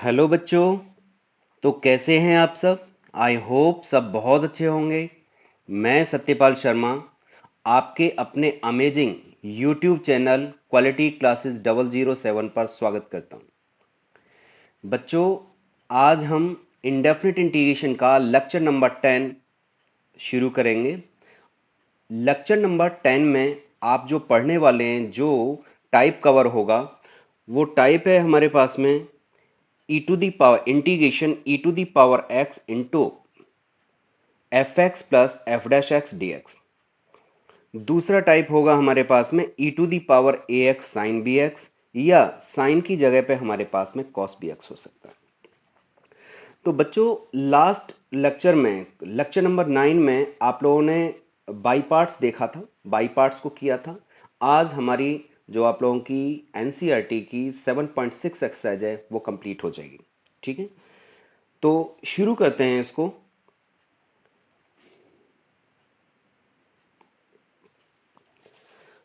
Hello बच्चों। तो कैसे हैं आप सब? आई होप सब बहुत अच्छे होंगे। मैं सत्यपाल शर्मा आपके अपने amazing YouTube channel quality classes 007 पर स्वागत करता हूं। बच्चों, आज हम इंडेफिनिट इंटीग्रेशन का लेक्चर नंबर 10 शुरू करेंगे। लेक्चर नंबर 10 में आप जो पढ़ने वाले हैं, जो टाइप कवर होगा, वो टाइप है हमारे पास में e to the power integration e to the power x into f x plus f dash x d x. दूसरा टाइप होगा हमारे पास में e to the power a x sine b x, या साइन की जगह पे हमारे पास में कॉस बी एक्स हो सकता है। तो बच्चों, लास्ट लेक्चर में, लेक्चर नंबर 9 में आप लोगों ने बाई पार्ट्स देखा था, बाई पार्ट्स को किया था। आज हमारी जो आप लोगों की एनसीईआरटी की 7.6 एक्सरसाइज है वो कंप्लीट हो जाएगी। ठीक है, तो शुरू करते हैं इसको।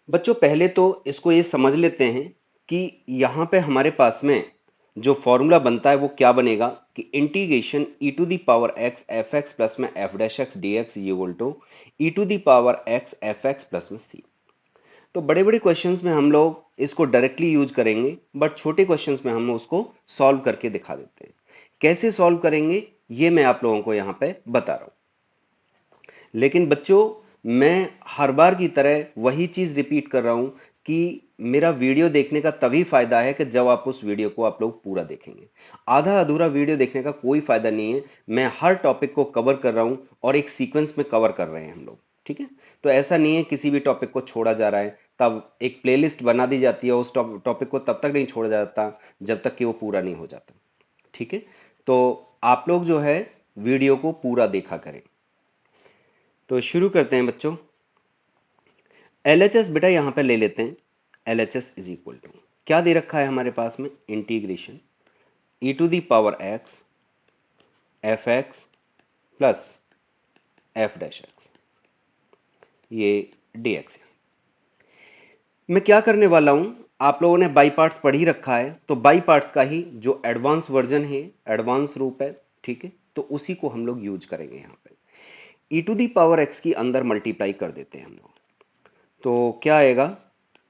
बच्चों, पहले तो इसको ये समझ लेते हैं कि यहां पे हमारे पास में जो फॉर्मूला बनता है वो क्या बनेगा कि integration e to the power x f x plus में f dash x d x equal to e to the power x f x plus में सी। तो बड़े बड़े क्वेश्चंस में हम लोग इसको डायरेक्टली यूज करेंगे, बट छोटे क्वेश्चंस में हम उसको सॉल्व करके दिखा देते हैं। कैसे सॉल्व करेंगे ये मैं आप लोगों को यहां पे बता रहा हूं। लेकिन बच्चों, मैं हर बार की तरह वही चीज रिपीट कर रहा हूं कि मेरा वीडियो देखने का तभी फायदा है कि जब आप उस वीडियो को आप लोग पूरा देखेंगे। आधा अधूरा वीडियो देखने का कोई फायदा नहीं है। मैं हर टॉपिक को कवर कर रहा हूं और एक सीक्वेंस में कवर कर रहे हैं हम लोग। ठीक है, तो ऐसा नहीं है किसी भी टॉपिक को छोड़ा जा रहा है। तब एक प्लेलिस्ट बना दी जाती है, उस टॉपिक को तब तक नहीं छोड़ा जाता जब तक कि वो पूरा नहीं हो जाता। ठीक है, तो आप लोग जो है वीडियो को पूरा देखा करें। तो शुरू करते हैं बच्चों। एलएचएस बेटा यहां पे ले लेते हैं। एलएचएस इज इक्वल टू क्या दे रखा है हमारे पास में? Integration e to the power x f x plus f dash x, ये डी एक्स। मैं क्या करने वाला हूं, आप लोगों ने बाई पार्ट्स पढ़ ही रखा है, तो बाई पार्ट्स का ही जो एडवांस वर्जन है, एडवांस रूप है, ठीक है, तो उसी को हम लोग यूज करेंगे यहां पे। E to the power x की अंदर मल्टीप्लाई कर देते हैं हम लोग। तो क्या आएगा?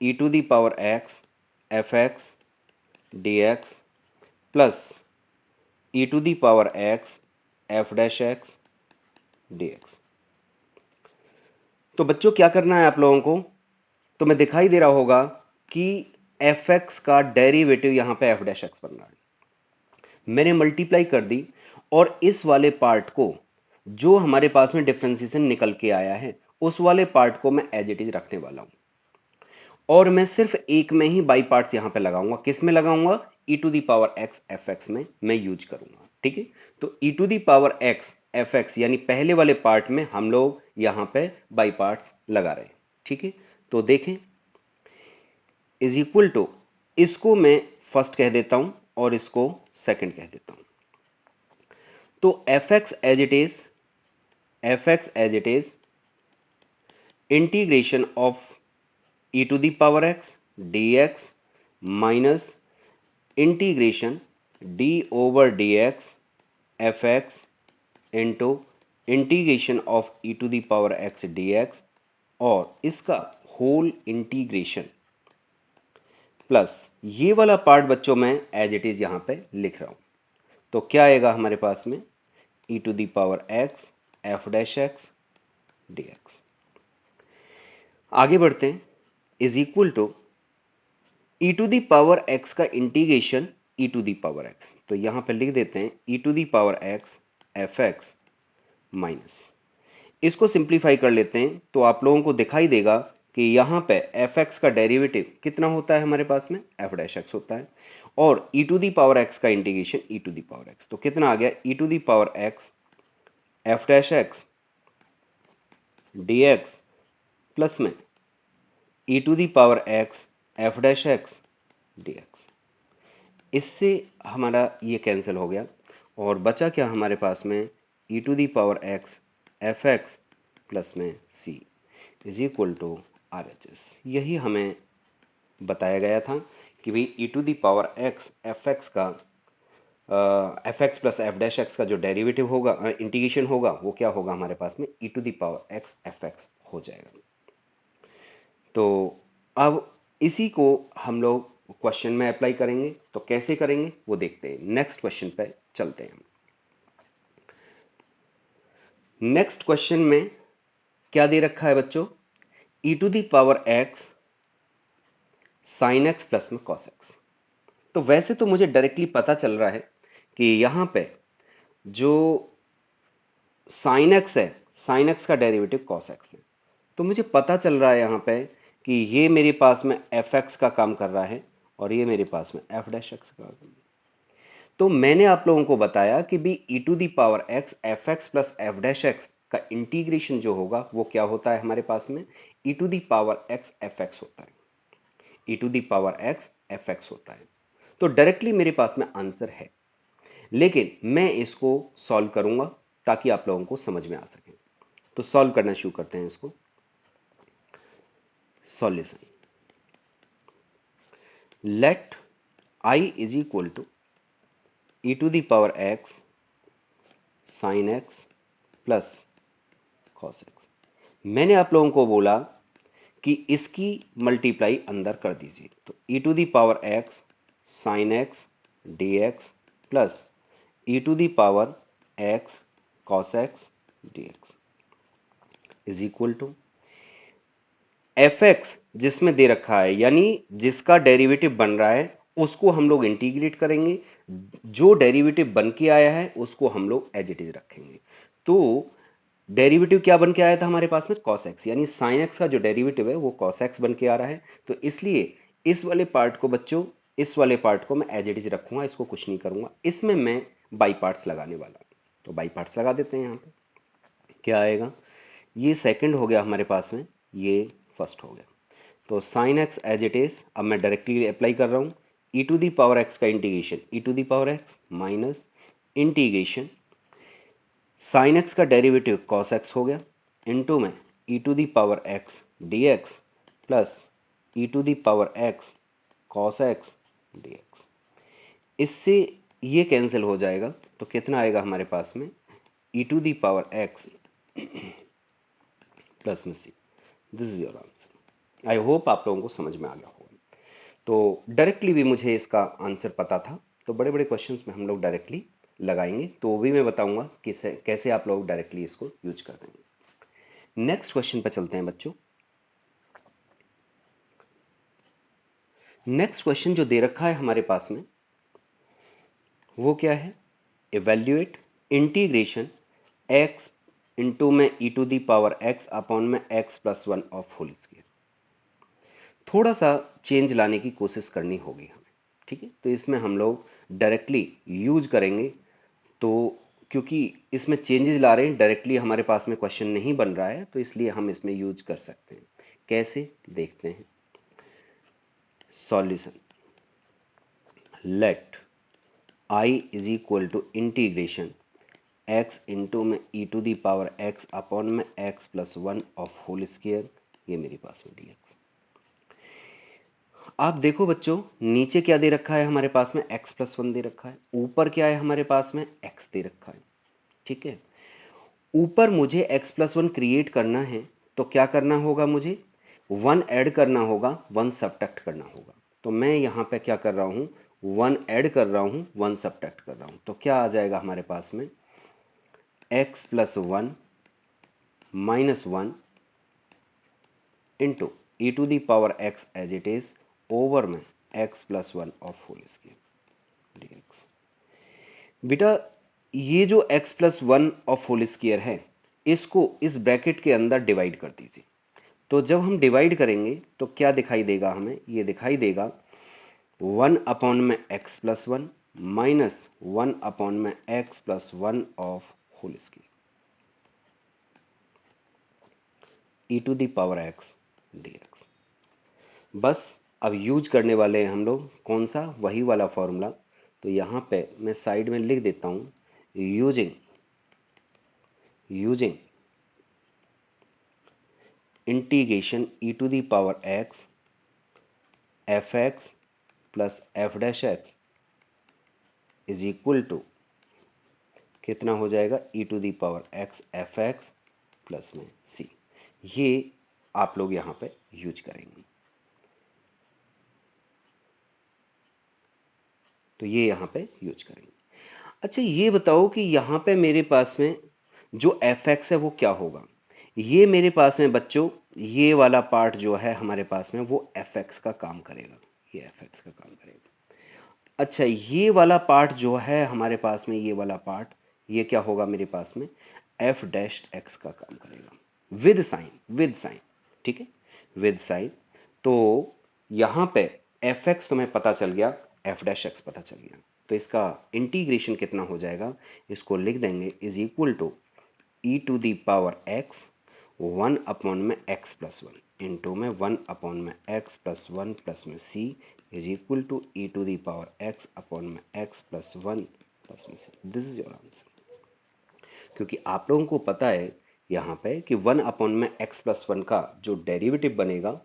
E to the power x f x d x plus e to the power x f dash x d x. तो बच्चों, क्या करना है आप लोगों को? तो मैं दिखाई दे रहा होगा कि एफ एक्स का डेरिवेटिव यहां पे एफ डैश एक्स बन रहा है। मैंने मल्टीप्लाई कर दी, और इस वाले पार्ट को, जो हमारे पास में डिफरेंशिएशन निकल के आया है, उस वाले पार्ट को मैं एज इट इज रखने वाला हूं। और मैं सिर्फ एक में ही बाई पार्ट्स यहां पे लगाऊंगा। किस में लगाऊंगा? E to the power x f x में मैं यूज करूंगा। ठीक है, तो e to the power x f x यानी पहले वाले पार्ट में हम लोग यहां पे बाई पार्ट्स लगा रहे हैं। ठीक है, तो देखें, इज इक्वल टू, इसको मैं फर्स्ट कह देता हूं और इसको सेकंड कह देता हूं। तो f x as it is, f x as it is integration of e to the power x d x minus integration d over d x f x into integration of e to the power x d x, और इसका whole integration plus ये वाला part बच्चों मैं as it is यहां पे लिख रहा हूं। तो क्या आएगा हमारे पास में? E to the power x f dash x d x. आगे बढ़ते हैं। Is equal to e to the power x का integration e to the power x, तो यहां पर लिख देते हैं e to the power x f x minus, इसको सिंप्लीफाई कर लेते हैं तो आप लोगों को दिखाई देगा कि यहां पे एफ एक्स का डेरिवेटिव कितना होता है हमारे पास में? एफ डैश एक्स होता है। और e to the power x का integration e to the power x, तो कितना आ गया? E to the power x f dash x d x plus में e to the power x f dash x d x. इससे हमारा ये cancel हो गया, और बचा क्या हमारे पास में? E to the power x f x plus में c is equal to R H S. यही हमें बताया गया था कि भाई e to the power x f x का f x plus f dash x का जो डेरिवेटिव होगा, इंटीग्रेशन होगा, वो क्या होगा हमारे पास में e to the power x f x हो जाएगा। तो अब इसी को हम लोग क्वेश्चन में अप्लाई करेंगे, तो कैसे करेंगे वो देखते हैं। नेक्स्ट क्वेश्चन पे चलते हैं। नेक्स्ट क्वेश्चन में क्या दे रखा है बच्चों, e to the power x sine x plus में कॉस एक्स। तो वैसे तो मुझे डायरेक्टली पता चल रहा है कि यहां पे जो साइन एक्स है, साइन एक्स का डेरिवेटिव कॉस एक्स है। तो मुझे पता चल रहा है यहां पे कि ये मेरे पास में एफ एक्स का काम कर रहा है और ये मेरे पास में एफ डैश एक्स का काम। तो मैंने आप लोगों को बताया कि भी e to the power x f x plus f dash x का इंटीग्रेशन जो होगा वो क्या होता है हमारे पास में, e to the power x f x होता है। E to the power x f x होता है। तो डायरेक्टली मेरे पास में आंसर है, लेकिन मैं इसको सॉल्व करूंगा ताकि आप लोगों को समझ में आ सके। तो सॉल्व करना शुरू करते हैं इसको। Solution, let I is equal to e to the power x sine x plus cos x. मैंने आप लोगों को बोला कि इसकी मल्टीप्लाई अंदर कर दीजिए, तो e to the power x sine x d x plus e to the power x cos x d x is equal to f x जिसमें दे रखा है, यानी जिसका डेरिवेटिव बन रहा है उसको हम लोग इंटीग्रेट करेंगे, जो डेरिवेटिव बन के आया है उसको हम लोग एज इट इज रखेंगे। तो डेरिवेटिव क्या बन के आया था हमारे पास में, कॉस एक्स, यानी साइन एक्स का जो डेरिवेटिव है वो कॉस एक्स बन के आ रहा है। तो इसलिए इस वाले पार्ट को बच्चों, इस वाले पार्ट को मैं एज इट इज रखूंगा, इसको कुछ नहीं करूंगा। इसमें मैं बाई पार्ट्स लगाने वाला हूं, तो बाई पार्ट्स लगा देते हैं। यहां पे क्या आएगा, ये सेकंड हो गया हमारे पास में, ये फर्स्ट हो गया। तो sine x as it is, अब मैं डायरेक्टली अप्लाई कर रहा हूं e to the power x का integration, e to the power x minus integration sine x का डेरिवेटिव कॉस एक्स हो गया, इनटू में e to the power x d x plus e to the power x cos x d x. इससे ये cancel हो जाएगा, तो कितना आएगा हमारे पास में, e to the power x plus में c. This is your answer. I hope आप लोगों को समझ में आ गया होगा। तो डायरेक्टली भी मुझे इसका आंसर पता था, तो बड़े बड़े क्वेश्चंस में हम लोग डायरेक्टली लगाएंगे, तो वो भी मैं बताऊंगा कि कैसे आप लोग डायरेक्टली इसको यूज कर देंगे। नेक्स्ट क्वेश्चन पर चलते हैं बच्चों। नेक्स्ट क्वेश्चन जो दे रखा है हमारे पास में वो क्या है, इवेल्युएट इंटीग्रेशन एक्स इंटू में e to the power x upon में x plus one of whole square. थोड़ा सा चेंज लाने की कोशिश करनी होगी हमें, ठीक है। तो इसमें हम लोग डायरेक्टली यूज करेंगे, तो क्योंकि इसमें चेंजेस ला रहे हैं, डायरेक्टली हमारे पास में क्वेश्चन नहीं बन रहा है, तो इसलिए हम इसमें यूज कर सकते हैं। कैसे देखते हैं। Solution, let I is equal to integration x into में e to the power x upon में x plus one of whole square, ये मेरे पास में dx। आप देखो बच्चों, नीचे क्या दे रखा है हमारे पास में, x प्लस वन दे रखा है, ऊपर क्या है हमारे पास में, x दे रखा है, ठीक है। ऊपर मुझे x प्लस वन क्रिएट करना है, तो क्या करना होगा, मुझे वन ऐड करना होगा, वन सबट्रैक्ट करना होगा। तो मैं यहां पे क्या कर रहा हूं, वन ऐड कर रहा हूं, वन सबट्रैक्ट कर रहा हूं। तो क्या आ जाएगा हमारे पास में, x plus one minus one into e to the power x as it is over में x plus one of whole square dx। बेटा ये जो x plus one of whole square है, इसको इस ब्रैकेट के अंदर डिवाइड कर दीजिए। तो जब हम डिवाइड करेंगे तो क्या दिखाई देगा हमें, ये दिखाई देगा वन अपॉन में x plus one minus one upon में x plus one of whole square e to the power x dx। बस अब यूज करने वाले हैं हम लोग कौन सा, वही वाला फॉर्मूला। तो यहां पे मैं साइड में लिख देता हूं, using using integration e to the power x f x plus f dash x is equal to कितना हो जाएगा, e to the power x f x plus में सी। ये आप लोग यहां पे यूज करेंगे। तो ये यहां पे यूज करेंगे। अच्छा ये बताओ कि यहां पे मेरे पास में जो एफ एक्स है वो क्या होगा। ये मेरे पास में बच्चों, ये वाला पार्ट जो है हमारे पास में वो एफ एक्स का काम करेगा, ये एफ एक्स का काम करेगा। अच्छा ये वाला पार्ट जो है हमारे पास में, ये वाला पार्ट, ये क्या होगा मेरे पास में, एफ डैश एक्स का काम करेगा विद साइन, विद साइन, ठीक है, विद साइन। तो यहां पे एफ एक्स तुम्हें पता चल गया, एफ डैश एक्स पता चल गया, तो इसका इंटीग्रेशन कितना हो जाएगा, इसको लिख देंगे is equal to e to the power x 1 upon में एक्स प्लस वन इंटू में 1 अपॉन में एक्स प्लस वन प्लस में c is equal to e to the power x upon में एक्स प्लस वन प्लस में c. This is your answer. क्योंकि आप लोगों को पता है यहाँ पे कि 1 अपॉन में एक्स प्लस वन का जो डेरिवेटिव बनेगा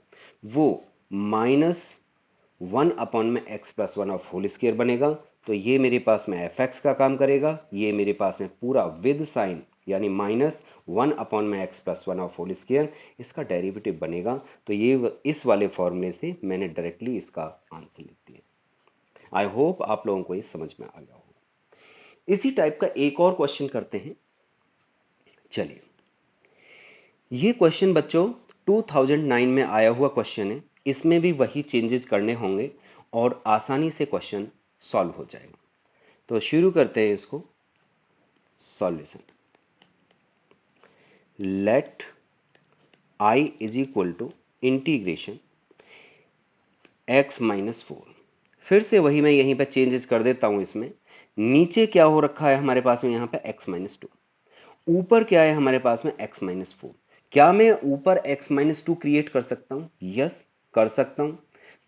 वो -1 अपॉन में x plus one of whole square बनेगा। तो ये मेरे पास में एफ एक्स का काम करेगा, ये मेरे पास में पूरा विद साइन यानी -1 अपॉन में x plus one of whole square इसका डेरिवेटिव बनेगा। तो ये इस वाले फॉर्मूले से मैंने डायरेक्टली इसका आंसर लिख दिया। आई होप आप लोगों को ये समझ में आ गया होगा। इसी टाइप का एक और क्वेश्चन करते हैं। चलिए, ये क्वेश्चन बच्चों 2009 में आया हुआ क्वेश्चन है। इसमें भी वही चेंजेस करने होंगे और आसानी से क्वेश्चन सॉल्व हो जाएगा। तो शुरू करते हैं इसको। Solution, let I is equal to integration x minus four. फिर से वही मैं यहीं पे चेंजेस कर देता हूं। इसमें नीचे क्या हो रखा है हमारे पास में, यहां पे एक्स माइनस टू, ऊपर क्या है हमारे पास में एक्स माइनस फोर। क्या मैं ऊपर एक्स माइनस टू क्रिएट कर सकता हूं? यस, कर सकता हूं।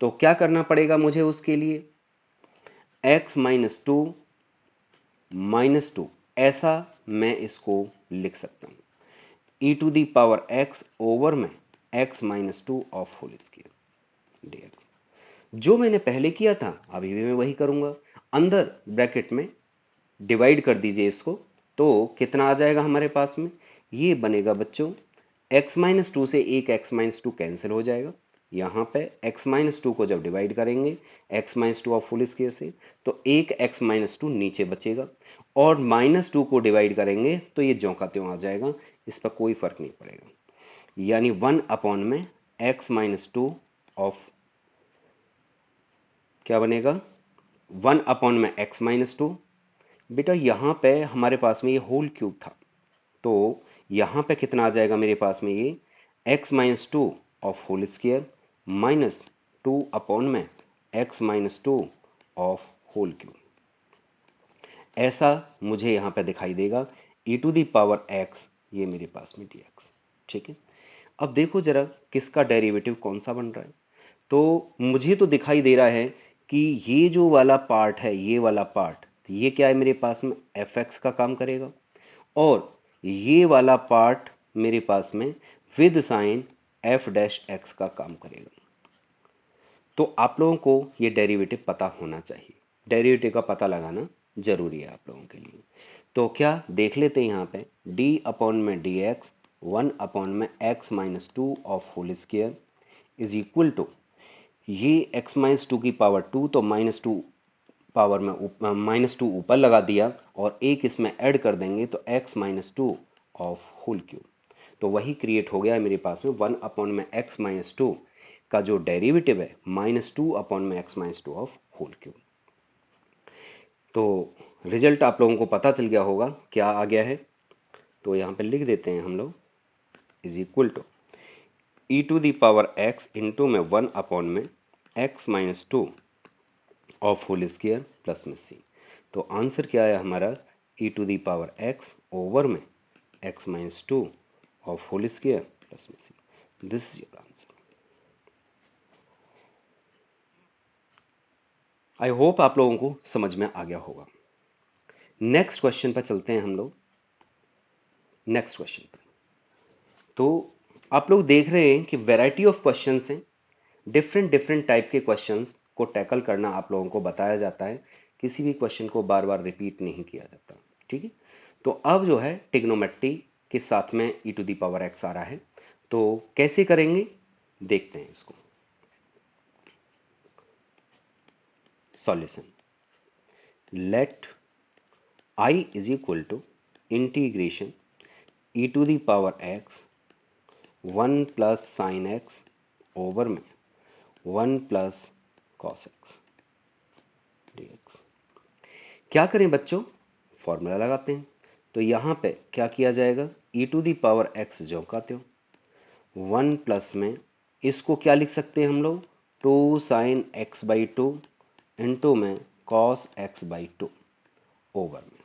तो क्या करना पड़ेगा मुझे उसके लिए, एक्स माइनस टू ऐसा मैं इसको लिख सकता हूं, e to the power x over में x minus two of whole square d x. जो मैंने पहले किया था अभी भी मैं वही करूंगा। अंदर ब्रैकेट में डिवाइड कर दीजिए इसको, तो कितना आ जाएगा हमारे पास में, ये बनेगा बच्चों x माइनस टू से एक x माइनस टू कैंसिल हो जाएगा। यहां पे x माइनस टू को जब डिवाइड करेंगे x minus two of full square से, तो एक x माइनस टू नीचे बचेगा, और माइनस टू को डिवाइड करेंगे तो ये ज्यों का त्यों आ जाएगा, इस पर कोई फर्क नहीं पड़ेगा। यानी 1 अपॉन में x माइनस टू ऑफ क्या बनेगा, 1 अपॉन में x माइनस टू। बेटा यहां पे हमारे पास में ये होल क्यूब था, तो यहां पे कितना आ जाएगा मेरे पास में, ये x minus two of whole square minus 2 upon में x minus two of whole cube. ऐसा मुझे यहां पे दिखाई देगा, e to the power x, ये मेरे पास में dx। ठीक है, अब देखो जरा किसका डेरिवेटिव कौन सा बन रहा है। तो मुझे तो दिखाई दे रहा है कि ये जो वाला पार्ट है, ये वाला पार्ट, ये क्या है मेरे पास में एफ एक्स का काम करेगा, और ये वाला पार्ट मेरे पास में with sine f dash x का काम करेगा। तो आप लोगों को ये डेरिवेटिव पता होना चाहिए, डेरिवेटिव का पता लगाना जरूरी है आप लोगों के लिए। तो क्या देख लेते हैं यहाँ पे, डी अपॉन में डी एक्स 1 अपॉन में x minus two of whole square is equal to, ये x माइनस टू की पावर टू, तो माइनस टू पावर में माइनस टू ऊपर लगा दिया और एक इसमें ऐड कर देंगे तो x minus two of whole cube. तो वही क्रिएट हो गया है मेरे पास में 1 अपॉन में x माइनस टू का जो डेरिवेटिव है -2 अपॉन में x minus two of whole cube. तो रिजल्ट आप लोगों को पता चल गया होगा क्या आ गया है। तो यहाँ पे लिख देते हैं हम लोग is equal to e to the power x into में 1 अपॉन में x minus two of whole square plus में सी। तो आंसर क्या है हमारा, e to the power x over में x minus two of whole square plus में c. This is your answer. I hope आप लोगों को समझ में आ गया होगा। नेक्स्ट क्वेश्चन पर चलते हैं हम लोग। नेक्स्ट क्वेश्चन पर तो आप लोग देख रहे हैं कि वैरायटी ऑफ क्वेश्चंस हैं, डिफरेंट डिफरेंट टाइप के क्वेश्चंस को टैकल करना आप लोगों को बताया जाता है, किसी भी क्वेश्चन को बार बार रिपीट नहीं किया जाता। ठीक है, तो अब जो है ट्रिग्नोमेट्री के साथ में e to the power x आ रहा है, तो कैसे करेंगे देखते हैं इसको। Solution, let I is equal to integration e to the power x 1 plus sine x over में 1 प्लस कॉस एक्स dx। क्या करें बच्चों, फॉर्मूला लगाते हैं। तो यहां पे क्या किया जाएगा, e to the power x जो कहते हो 1 प्लस में इसको क्या लिख सकते हैं हम लोग, 2 sine x by two into में cos x by two over में।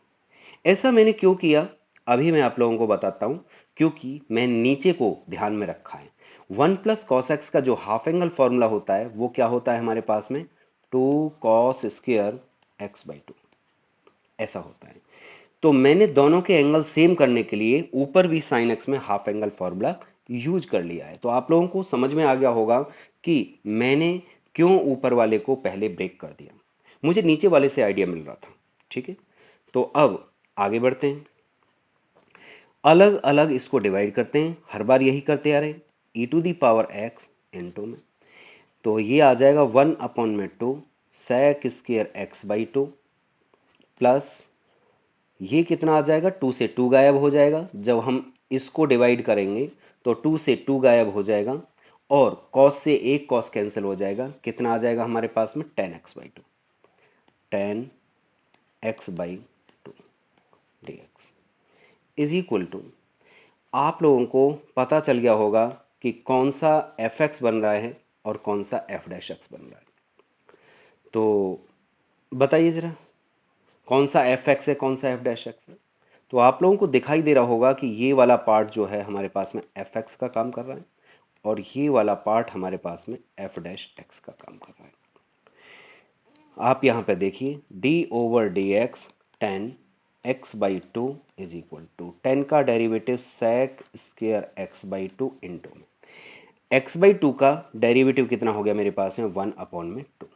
ऐसा मैंने क्यों किया अभी मैं आप लोगों को बताता हूं, क्योंकि मैं नीचे को ध्यान में रखा है। 1 प्लस कॉस एक्स का जो हाफ एंगल फॉर्मूला होता है वो क्या होता है हमारे पास में, 2 cos square x by to, ऐसा होता है। तो मैंने दोनों के एंगल सेम करने के लिए ऊपर भी साइन एक्स में हाफ एंगल फॉर्मूला यूज कर लिया है। तो आप लोगों को समझ में आ गया होगा कि मैंने क्यों ऊपर वाले को पहले ब्रेक कर दिया, मुझे नीचे वाले से आइडिया मिल रहा था। ठीक है, तो अब आगे बढ़ते हैं, अलग अलग इसको डिवाइड करते हैं, हर बार यही करते आ रहे, e to the power x into में, तो ये आ जाएगा 1 अपॉन में 2 sec square x by two plus ये कितना आ जाएगा, 2 से 2 गायब हो जाएगा, जब हम इसको डिवाइड करेंगे तो 2 से 2 गायब हो जाएगा और cos से एक cos कैंसिल हो जाएगा, कितना आ जाएगा हमारे पास में 10x by two, 10x by two dx is equal to, आप लोगों को पता चल गया होगा कि कौन सा fx बन रहा है और कौन सा f डैश x बन रहा है। तो बताइए जरा, कौन सा fx है कौन सा f डैश x है। तो आप लोगों को दिखाई दे रहा होगा कि ये वाला पार्ट जो है हमारे पास में fx का काम कर रहा है और ये वाला पार्ट हमारे पास में f डैश x का काम कर रहा है। आप यहां पे देखिए d over d x 10 x by two is equal to 10 का derivative sec square x by two into में x बाई टू का डेरिवेटिव कितना हो गया मेरे पास में 1 अपॉन में 2।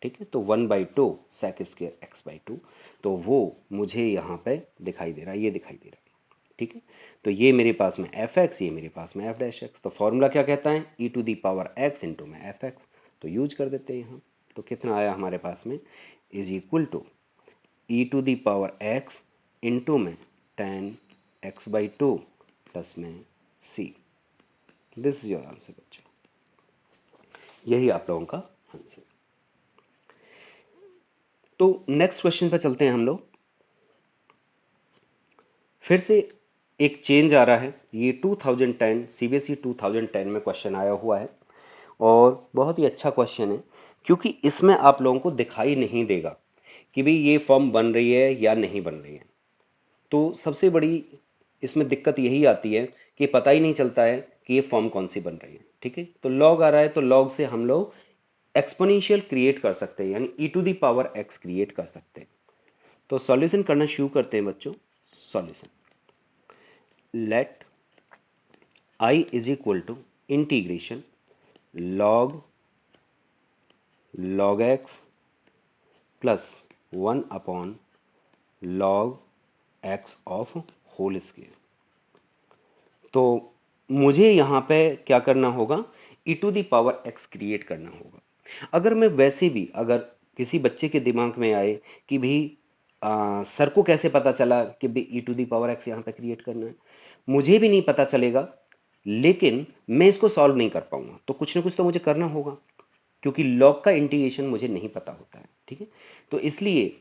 ठीक है, तो 1 by two sec square x by to, तो वो मुझे यहाँ पे दिखाई दे रहा है, ये दिखाई दे रहा है। ठीक है, तो ये मेरे पास में fx, ये मेरे पास में f डैश x। तो फॉर्मूला क्या कहता है, e to the power x into में fx, तो यूज कर देते हैं यहाँ। तो कितना आया हमारे पास में, is equal to e to the power x into में 10x बाई टू प्लस में c। This is your answer बच्चों, यही आप लोगों का आंसर। तो नेक्स्ट क्वेश्चन पर चलते हैं हम लोग। फिर से एक चेंज आ रहा है, ये 2010 सीबीएसई 2010 में क्वेश्चन आया हुआ है और बहुत ही अच्छा क्वेश्चन है, क्योंकि इसमें आप लोगों को दिखाई नहीं देगा कि भाई ये फॉर्म बन रही है या नहीं बन रही है। तो सबसे बड़ी इसमें दिक्कत यही आती है कि पता ही नहीं चलता है कि ये फॉर्म कौन सी बन रही है। ठीक है, तो लॉग आ रहा है तो लॉग से हम लोग एक्सपोनेंशियल क्रिएट कर सकते हैं, यानी e to the power x create कर सकते हैं। तो सॉल्यूशन करना शुरू करते हैं बच्चों। Solution, let I is equal to integration log log x plus 1 upon log x of whole square. तो मुझे यहां पे क्या करना होगा, e to the power x create करना होगा। अगर मैं वैसे भी, अगर किसी बच्चे के दिमाग में आए कि भाई सर को कैसे पता चला कि भाई e to the power x यहां पे क्रिएट करना है, मुझे भी नहीं पता चलेगा, लेकिन मैं इसको सॉल्व नहीं कर पाऊंगा। तो कुछ ना कुछ तो मुझे करना होगा, क्योंकि लॉग का इंटीग्रेशन मुझे नहीं पता होता है। ठीक है, तो इसलिए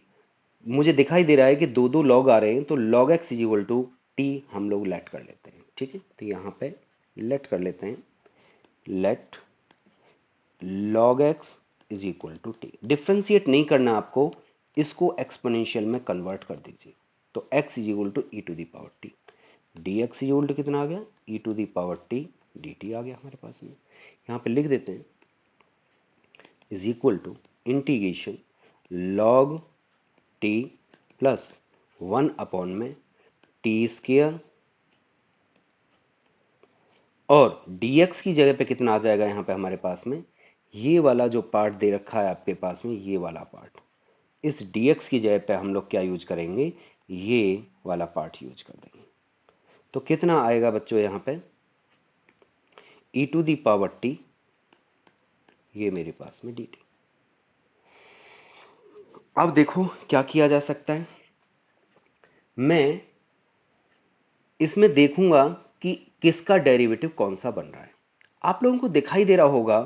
मुझे दिखाई दे रहा है कि दो दो लॉग आ रहे हैं, तो log x is equal to t हम लोग लेट कर लेते हैं। ठीक है, तो यहां पे लेट कर लेते हैं, let log x is equal to t. Differentiate नहीं करना आपको, इसको एक्सपोनेंशियल में कन्वर्ट कर दीजिए। तो x is equal to e to the power t, d x is equal to कितना आ गया, e to the power t d t आ गया हमारे पास में। यहां पे लिख देते हैं is equal to integration log t plus 1 upon में टी स्क्वायर, और dx की जगह पे कितना आ जाएगा यहां पे हमारे पास में, ये वाला जो पार्ट दे रखा है आपके पास में, ये वाला पार्ट, इस dx की जगह पे हम लोग क्या यूज करेंगे, ये वाला पार्ट यूज कर देंगे। तो कितना आएगा बच्चों यहाँ पे, e to the power t, ये मेरे पास में dt। अब देखो क्या किया जा सकता है, मैं इसमें देखूंगा कि किसका डेरिवेटिव कौन सा बन रहा है। आप लोगों को दिखाई दे रहा होगा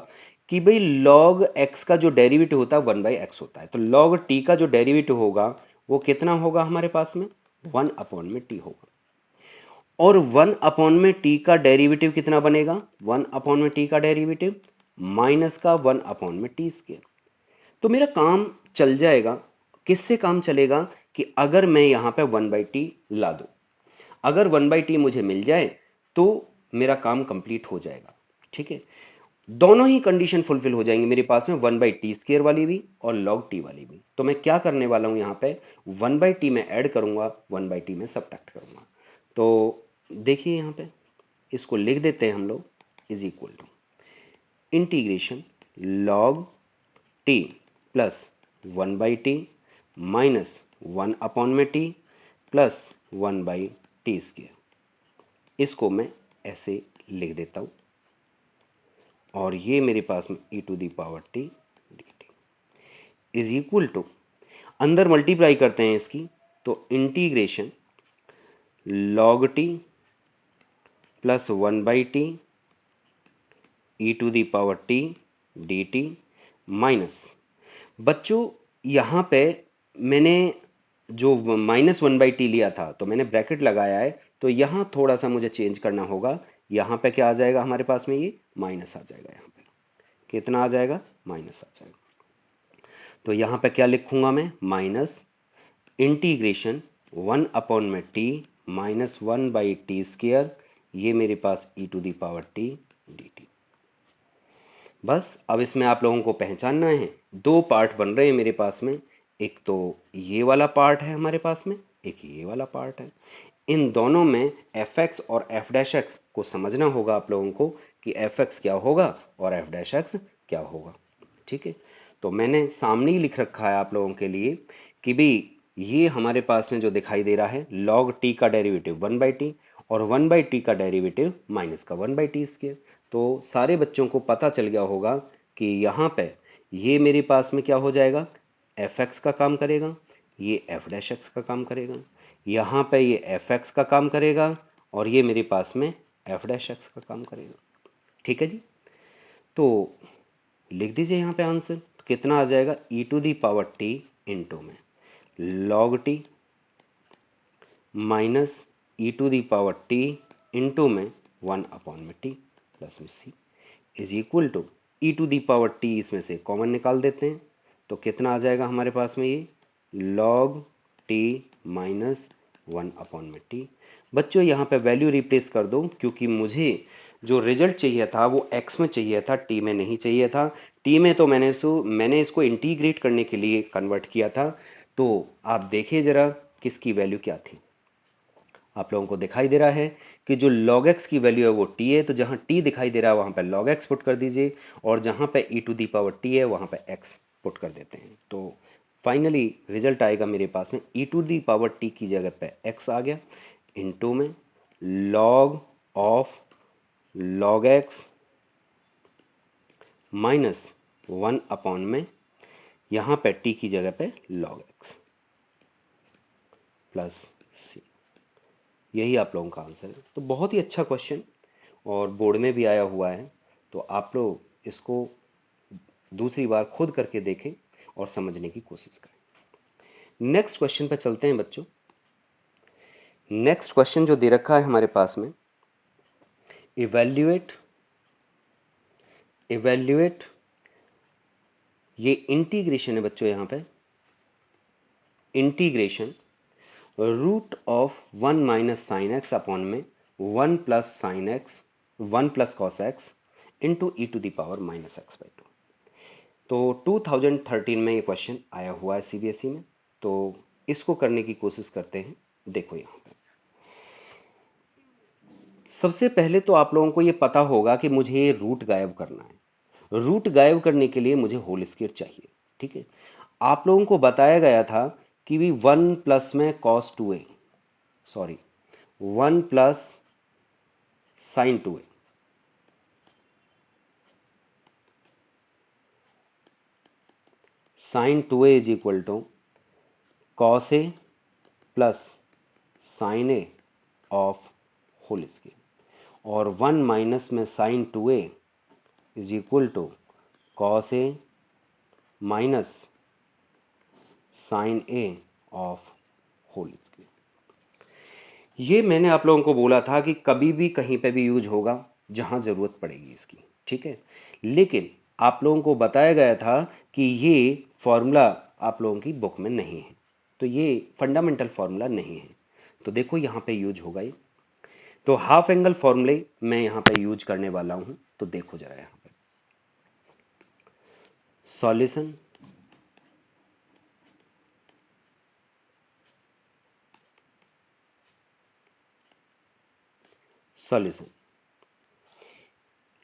कि भाई log x का जो डेरिवेटिव होता है 1/x होता है, तो log t का जो डेरिवेटिव होगा वो कितना होगा हमारे पास में, 1/t होगा। और 1/t का डेरिवेटिव कितना बनेगा, 1/t का डेरिवेटिव माइनस का 1/t²। तो मेरा काम चल जाएगा, किससे काम चलेगा, कि अगर मैं यहां पे 1/t ला दूं, अगर 1/t मुझे मिल जाए तो मेरा काम कंप्लीट हो जाएगा। ठीक है, दोनों ही कंडीशन फुलफिल हो जाएंगी मेरे पास में, 1/t² वाली भी और log t वाली भी। तो मैं क्या करने वाला हूं, यहां पे 1/t में ऐड करूंगा, 1/t में सब्ट्रैक्ट करूंगा। तो देखिए यहां पे इसको लिख देते हैं हम लोग, is equal to integration log t plus 1/t minus 1/t plus 1/t²। इसको मैं ऐसे लिख देता हूं, और ये मेरे पास में e to the power t dt is equal to, अंदर मल्टीप्लाई करते हैं इसकी, तो integration log t plus 1/t e to the power t dt minus, बच्चों यहां पे मैंने जो -1/t लिया था तो मैंने ब्रैकेट लगाया है, तो यहां थोड़ा सा मुझे चेंज करना होगा। यहां पे क्या आ जाएगा हमारे पास में, ये माइनस आ जाएगा, यहां पे कितना आ जाएगा, माइनस आ जाएगा। तो यहां पे क्या लिखूंगा मैं, minus integration 1/t minus 1/t², ये मेरे पास e to the power t dt। बस अब इसमें आप लोगों को पहचानना है, दो पार्ट बन रहे हैं मेरे पास में, एक तो ये वाला पार्ट है हमारे पास में, एक ये वाला पार्ट है। इन दोनों में fx और f' को समझना होगा आप लोगों को कि fx क्या होगा और f' क्या होगा। ठीक है, तो मैंने सामने ही लिख रखा है आप लोगों के लिए कि भाई ये हमारे पास में जो दिखाई दे रहा है log t का डेरिवेटिव 1/t और 1/t का डेरिवेटिव माइनस का 1/t²। तो सारे बच्चों को पता चल गया होगा कि यहाँ पे ये मेरे पास में क्या हो जाएगा, fx का काम करेगा, ये f' का काम करेगा, यहाँ पे ये fx का काम करेगा, और ये मेरे पास में f' का काम करेगा। ठीक है जी, तो लिख दीजिए यहाँ पे आंसर, तो कितना आ जाएगा, e to the power t into में log t minus e to the power t into में 1/t प्लस में c is equal to e to the power t, इसमें से कॉमन निकाल देते हैं, तो कितना आ जाएगा हमारे पास में, ये log t माइनस 1/t। बच्चों यहाँ पे वैल्यू रिप्लेस कर दो, क्योंकि मुझे जो रिजल्ट चाहिए था वो x में चाहिए था, t में नहीं चाहिए था। t में तो मैंने इसको इंटीग्रेट करने के लिए कन्वर्ट किया था। तो आप देखिए जरा किसकी वैल्यू क्या थी, आप लोगों को दिखाई दे रहा है कि जो log x की वैल्यू है वो t है, तो जहां t दिखाई दे रहा है वहां पे log x पुट कर दीजिए, और जहां पे e to the power t है वहां पे x पुट कर देते हैं। तो फाइनली रिजल्ट आएगा मेरे पास में e to the power t की जगह पे x आ गया, इनटू में log of log x minus 1 में यहां पे t की जगह पे log x प्लस c। यही आप लोगों का आंसर है। तो बहुत ही अच्छा क्वेश्चन, और बोर्ड में भी आया हुआ है, तो आप लोग इसको दूसरी बार खुद करके देखें और समझने की कोशिश करें। नेक्स्ट क्वेश्चन पे चलते हैं बच्चों। नेक्स्ट क्वेश्चन जो दे रखा है हमारे पास में, इवैल्यूएट इवैल्यूएट ये इंटीग्रेशन है बच्चों, यहां पे integration root of 1 minus sine x upon में 1 plus sine x 1 plus cos x into e to the power minus x/2। तो 2013 में ये क्वेश्चन आया हुआ है सीबीएसई में, तो इसको करने की कोशिश करते हैं। देखो यहां पे सबसे पहले तो आप लोगों को ये पता होगा कि मुझे ये रूट गायब करना है। रूट गायब करने के लिए मुझे होल स्क्वायर चाहिए। ठीक है, आप लोगों को बताया गया था कि भी 1 प्लस में cos 2a, sorry 1 plus sin 2a, sin 2a is equal to cos a plus sin a of whole square, और 1 माइनस में sin 2a is equal to cos a minus sin a of whole square. ये मैंने आप लोगों को बोला था कि कभी भी कहीं पे भी यूज होगा जहां जरूरत पड़ेगी इसकी। ठीक है, लेकिन आप लोगों को बताया गया था कि ये फॉर्मूला आप लोगों की बुक में नहीं है, तो ये फंडामेंटल फॉर्मूला नहीं है। तो देखो यहां पे यूज होगा ये, तो हाफ एंगल फॉर्मूले मैं यहां पे यूज करने वाला हूं। तो देखो जरा यहां पे solution, solution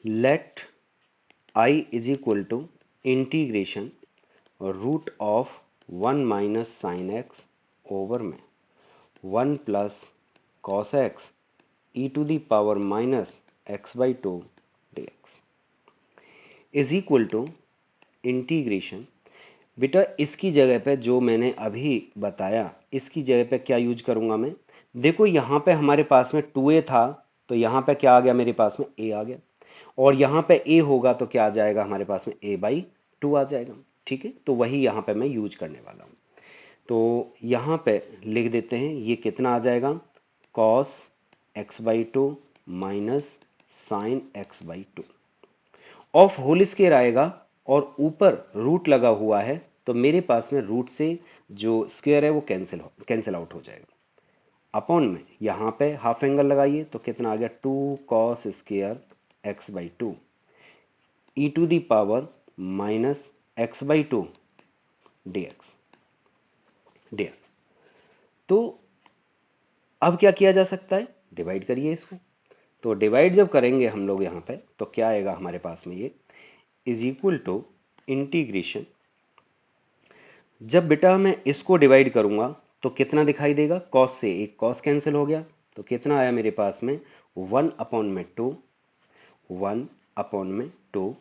let I is equal to integration root of 1 minus sine x over में 1 plus cos x e to the power minus x by 2 d x is equal to integration. बेटा इसकी जगह पे जो मैंने अभी बताया, इसकी जगह पे क्या यूज करूंगा मैं? देखो यहां पे हमारे पास में 2a था, तो यहां पे क्या आ गया मेरे पास में? a आ गया, और यहां पे a होगा तो क्या आ जाएगा हमारे पास में? a बाई 2 आ जाएगा। ठीक है, तो वही यहां पे मैं यूज करने वाला हूं। तो यहां पे लिख देते हैं, ये कितना आ जाएगा? cos x by 2 minus sine x by 2 of whole square आएगा, और ऊपर रूट लगा हुआ है, तो मेरे पास में रूट से जो स्क्वायर है वो कैंसिल आउट हो जाएगा। अपॉन में यहां पे हाफ एंगल लगाइए तो कितना आ गया? 2 cos square x by 2 e to the power minus x by 2 d x d. तो अब क्या किया जा सकता है? डिवाइड करिए इसको। तो डिवाइड जब करेंगे हम लोग यहां पे, तो क्या आएगा हमारे पास में? ये इज इक्वल टू इंटीग्रेशन। जब बेटा मैं इसको डिवाइड करूंगा तो कितना दिखाई देगा? कॉस से एक कॉस कैंसिल हो गया, तो कितना आया मेरे पास में? 1 अपॉन में 2, 1 अपॉन में 2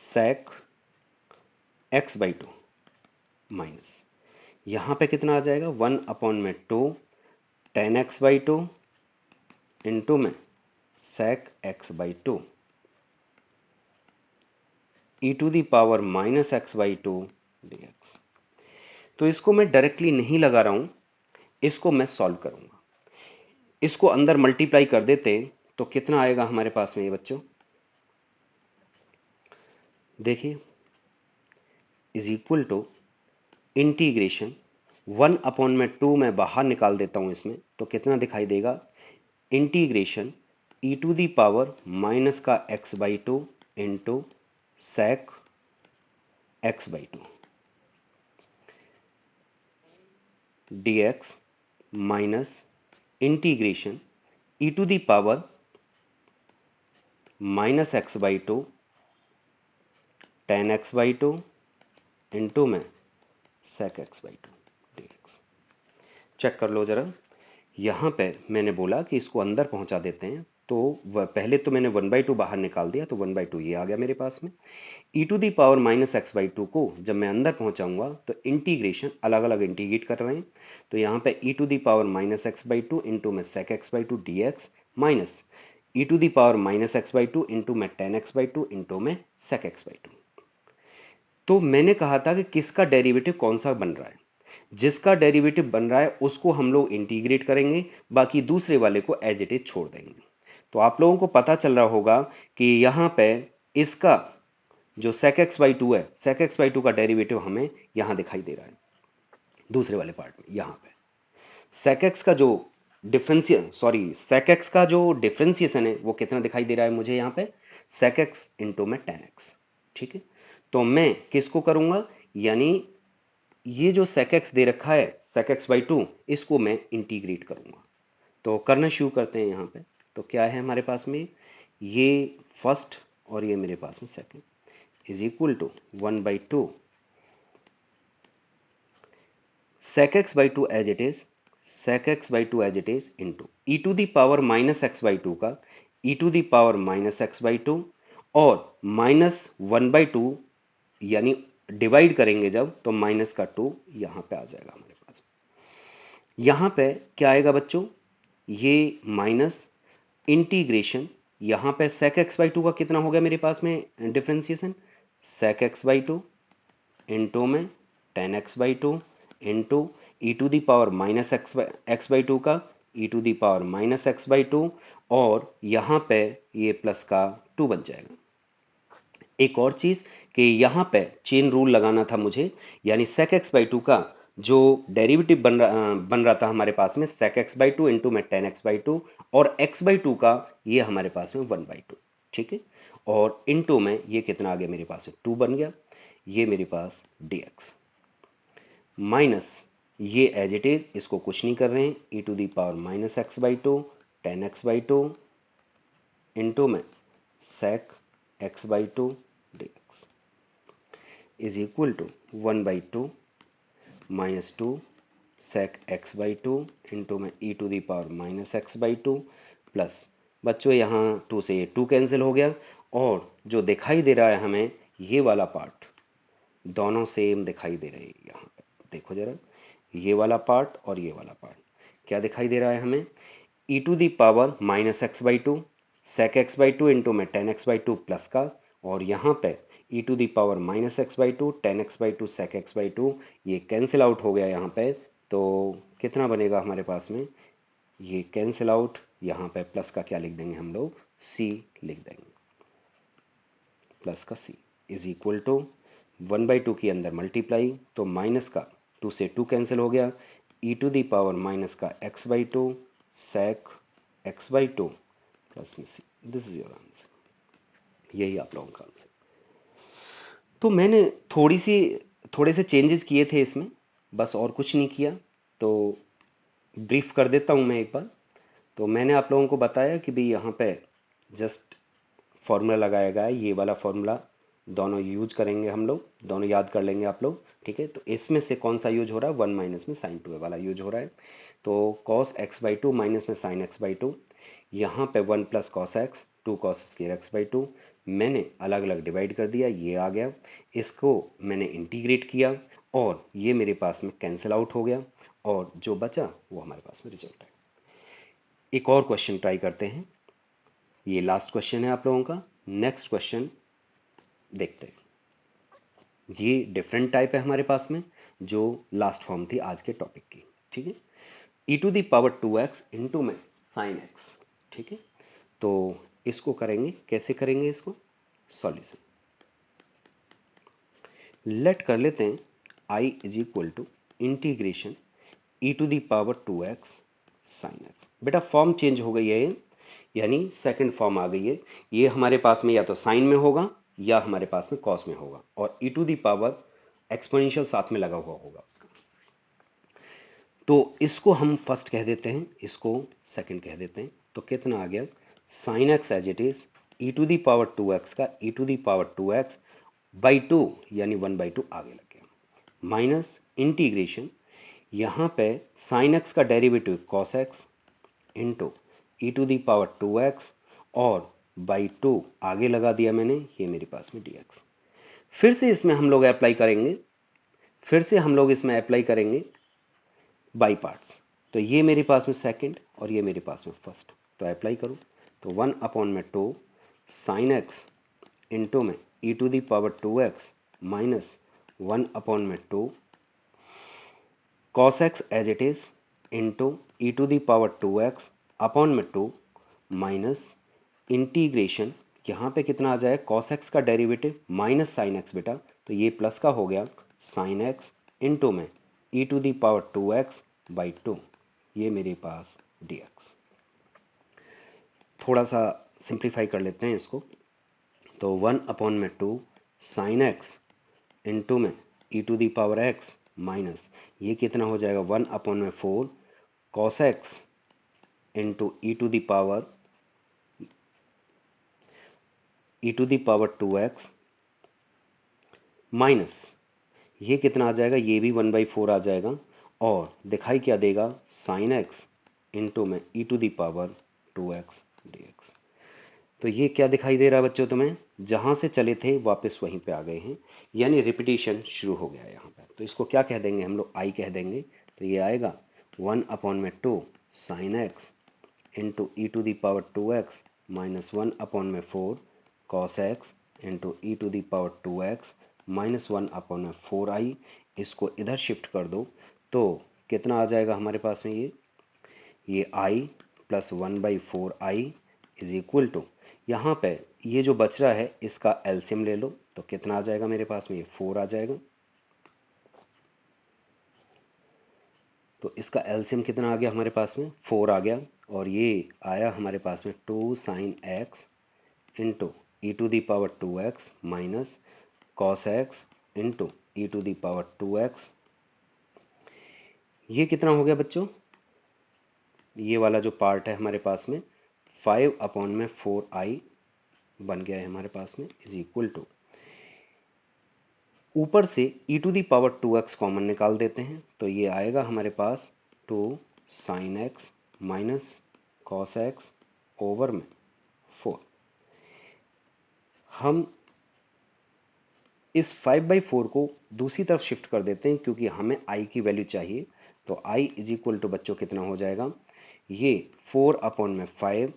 sec x बाई 2 माइनस यहां पे कितना आ जाएगा? 1 अपॉन में 2 tan x बाई 2 इंटू में sec x by 2 e to the power minus x by 2 d x. तो इसको मैं डायरेक्टली नहीं लगा रहा हूं, इसको मैं सॉल्व करूंगा। इसको अंदर मल्टीप्लाई कर देते तो कितना आएगा हमारे पास में ये बच्चों? देखिए is equal to integration 1 upon में 2 मैं बाहर निकाल देता हूं इसमें, तो कितना दिखाई देगा? Integration e to the power minus का x by 2 into sec x by 2 d x minus integration e to the power minus x by 2 tan x by 2 into में sec x by 2 d x. Check कर लो जरा, यहां पे मैंने बोला कि इसको अंदर पहुंचा देते हैं, तो पहले तो मैंने 1 बाई 2 बाहर निकाल दिया, तो 1 बाई 2 ये आ गया मेरे पास में। E to the power minus x by 2 को जब मैं अंदर पहुंचाऊंगा तो इंटीग्रेशन अलग अलग इंटीग्रेट कर रहे हैं, तो यहां पे e to the power minus x by 2 into में sec x by 2 d x minus e to the power minus x by 2 into में टेन एक्स बाई 2 इंटू में सेक एक्स बाई 2। तो मैंने कहा था कि किसका डेरिवेटिव कौन सा बन रहा है? जिसका डेरिवेटिव बन रहा है उसको हम लोग इंटीग्रेट करेंगे, बाकी दूसरे वाले को एज इट इज छोड़ देंगे। तो आप लोगों को पता चल रहा होगा कि यहां पे इसका जो sec x बाई 2 है, sec x बाई 2 का डेरिवेटिव हमें यहां दिखाई दे रहा है दूसरे वाले पार्ट में। यहां पे sec x का जो sec x का जो डिफरेंशिएशन है वो कितना दिखाई दे रहा है मुझे यहां पे? sec x इंटू में tan x। ठीक है, तो मैं किसको करूंगा? यानी ये जो sec x दे रखा है sec x बाई 2, इसको मैं इंटीग्रेट करूंगा। तो करना शुरू करते हैं यहां पे। तो क्या है हमारे पास में? ये फर्स्ट और ये मेरे पास में second, is equal to 1/2 sec x by 2 as it is, sec x by 2 as it is into e to the power minus x by two का e to the power minus x by two और -1/2, यानी divide करेंगे जब तो minus का 2 यहां पे आ जाएगा हमारे पास। यहां पे क्या आएगा बच्चों, ये माइनस इंटीग्रेशन, यहां पे sec x बाई टू का कितना हो गया मेरे पास में differentiation, sec x by two into में tan x by two into e to the power minus x by two का e to the power minus x by two, और यहां पे ये प्लस का 2 बन जाएगा। एक और चीज कि यहां पे चेन रूल लगाना था मुझे, यानी sec x बाई टू का जो डेरिवेटिव बन रहा था हमारे पास में sec x by two into में tan x बाई टू, और x बाई टू का ये हमारे पास में 1/2, ठीक है, और इंटू में ये कितना आ गया मेरे पास में 2 बन गया, ये मेरे पास dx माइनस ये एज इट इज, इसको कुछ नहीं कर रहे हैं, e to the power minus x by two tan x by two into में sec x by two dx is equal to 1/2 minus 2 sec x by two into में e to the power minus x by two plus, बच्चों यहाँ 2 से ये 2 cancel हो गया, और जो दिखाई दे रहा है हमें ये वाला पार्ट, दोनों सेम दिखाई दे रहे हैं। यहाँ पे देखो जरा, ये वाला पार्ट और ये वाला पार्ट क्या दिखाई दे रहा है हमें, e to the power minus x by two sec x by two into में tan x by two plus का, और यहाँ पे e to the power minus x by two tan x by two sec x by two, ये cancel out हो गया यहाँ पे, तो कितना बनेगा हमारे पास में, ये कैंसिल आउट, यहाँ पे प्लस का क्या लिख देंगे हम लोग, सी लिख देंगे, प्लस का सी इज इक्वल टू 1/2 के अंदर मल्टीप्लाई, तो माइनस का 2 से 2 कैंसिल हो गया, e to the power minus का x by two sec x by two plus में c, this is your answer, यही आप लोगों का आंसर। तो मैंने थोड़े से चेंजेस किए थे इसमें, बस और कुछ नहीं किया, तो ब्रीफ कर देता हूं मैं एक बार। तो मैंने आप लोगों को बताया कि भाई यहाँ पे जस्ट फॉर्मूला लगाया गया है, ये वाला फॉर्मूला दोनों यूज करेंगे हम लोग, दोनों याद कर लेंगे आप लोग, ठीक है। तो इसमें से कौन सा यूज हो रहा है, 1 माइनस में साइन 2 वाला यूज हो रहा है, तो cos x by to minus में साइन एक्स बाई टू, यहाँ पे 1 plus cos x 2 cos square x by to, मैंने अलग अलग डिवाइड कर दिया, ये आ गया, इसको मैंने इंटीग्रेट किया, और ये मेरे पास में कैंसिल आउट हो गया, और जो बचा वो हमारे पास में रिजल्ट है। एक और क्वेश्चन ट्राई करते हैं, ये लास्ट क्वेश्चन है आप लोगों का। नेक्स्ट क्वेश्चन देखते हैं, ये डिफरेंट टाइप है हमारे पास में, जो लास्ट फॉर्म थी आज के टॉपिक की, ठीक है, e to the power 2x into में साइन एक्स, ठीक है। तो इसको करेंगे, कैसे करेंगे इसको सॉल्यूशन, लेट कर लेते हैं i is equal to integration e to the power 2x sine x. बेटा फॉर्म चेंज हो गई है ये, यानी सेकंड फॉर्म आ गई है, ये हमारे पास में या तो साइन में होगा या हमारे पास में कॉस में होगा, और e to the power exponential साथ में लगा हुआ होगा उसका। तो इसको हम फर्स्ट कह देते हैं, इसको सेकंड कह देते हैं, तो कितना आ गया, sine x as it is e to the power 2x का e to the power 2x by two, यानी 1/2 आगे लग गया, माइनस इंटीग्रेशन, यहाँ पे साइन एक्स का derivative cos x into e to the power 2x, और बाई टू आगे लगा दिया मैंने, ये मेरे पास में dx। फिर से इसमें हम लोग अप्लाई करेंगे, फिर से हम लोग इसमें अप्लाई करेंगे बाई पार्ट्स, तो ये मेरे पास में सेकंड और ये मेरे पास में फर्स्ट, तो अप्लाई करूं, तो 1/2 साइन एक्स इंटू में e to the power 2x minus 1/2 cos x as it is into e to the power 2x upon में 2 माइनस इंटीग्रेशन, यहाँ पे कितना आ जाए, कॉस एक्स का डेरिवेटिव माइनस साइन एक्स, बेटा तो ये प्लस का हो गया, साइन एक्स इंटू में e to the power 2x by 2, ये मेरे पास dx। थोड़ा सा सिंप्लीफाई कर लेते हैं इसको, तो 1/2 साइन एक्स इंटू में e to the power x minus, ये कितना हो जाएगा 1/4 cos x into e to the power e to the power 2x minus ये कितना आ जाएगा, ये भी 1/4 आ जाएगा, और दिखाई क्या देगा, साइन एक्स इंटू में e to the power 2x dx। तो ये क्या दिखाई दे रहा है बच्चों तुम्हें, जहां से चले थे वापस वहीं पे आ गए हैं, यानी रिपीटिशन शुरू हो गया है यहाँ पे। तो इसको क्या कह देंगे हम लोग, आई कह देंगे। तो ये आएगा 1/2 sine x into e to the power 2x minus 1/4 cos x into e to the power 2x minus 1/4i। इसको इधर शिफ्ट कर दो तो कितना आ जाएगा हमारे पास में, ये i plus 1/4i is equal to, यहाँ पे ये जो बच रहा है इसका एलसीएम ले लो, तो कितना आ जाएगा मेरे पास में, ये 4 आ जाएगा। तो इसका एलसीएम कितना आ गया हमारे पास में, 4 आ गया, और ये आया हमारे पास में 2 sine x into e to the power 2x minus cos x into e to the power 2x। ये कितना हो गया बच्चों, ये वाला जो पार्ट है हमारे पास में 5/4i बन गया है हमारे पास में, इज इक्वल टू, ऊपर से e to the power 2x common निकाल देते हैं, तो ये आएगा हमारे पास 2 sine x minus cos x over में 4। हम इस 5/4 को दूसरी तरफ शिफ्ट कर देते हैं क्योंकि हमें i की वैल्यू चाहिए। तो i इज इक्वल टू बच्चों कितना हो जाएगा, ये 4/5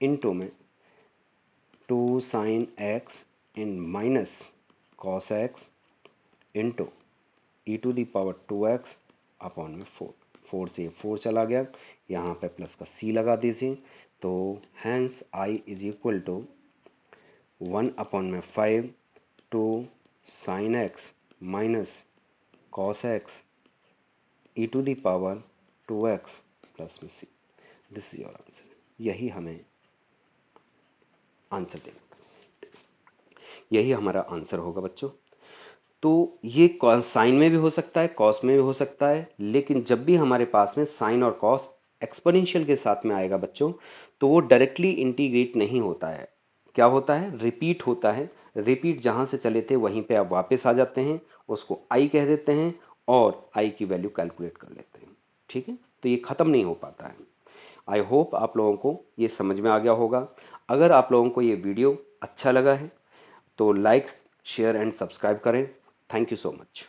इंटू में 2 साइन एक्स इन minus cos x into e to the power 2x upon में 4। 4 से 4 चला गया, यहाँ पे प्लस का c लगा दीजिए, तो hence i is equal to 1/5 two sine x minus cos x e to the power 2x plus में c। This is your answer. यही हमें आंसर देना, यही हमारा आंसर होगा बच्चों। तो ये साइन में भी हो सकता है, कॉस में भी हो सकता है, लेकिन जब भी हमारे पास में साइन और कॉस एक्सपोनेंशियल के साथ में आएगा बच्चों, तो वो डायरेक्टली इंटीग्रेट नहीं होता है, क्या होता है, रिपीट होता है। रिपीट जहां से चले थे वहीं पे आप वापस आ जाते हैं, उसको आई कह देते हैं और आई की वैल्यू कैलकुलेट कर लेते हैं। ठीक है, तो ये खत्म नहीं हो पाता है। आई होप आप लोगों को ये समझ में आ गया होगा। अगर आप लोगों को ये वीडियो अच्छा लगा है तो लाइक शेयर एंड सब्सक्राइब करें। Thank you so much.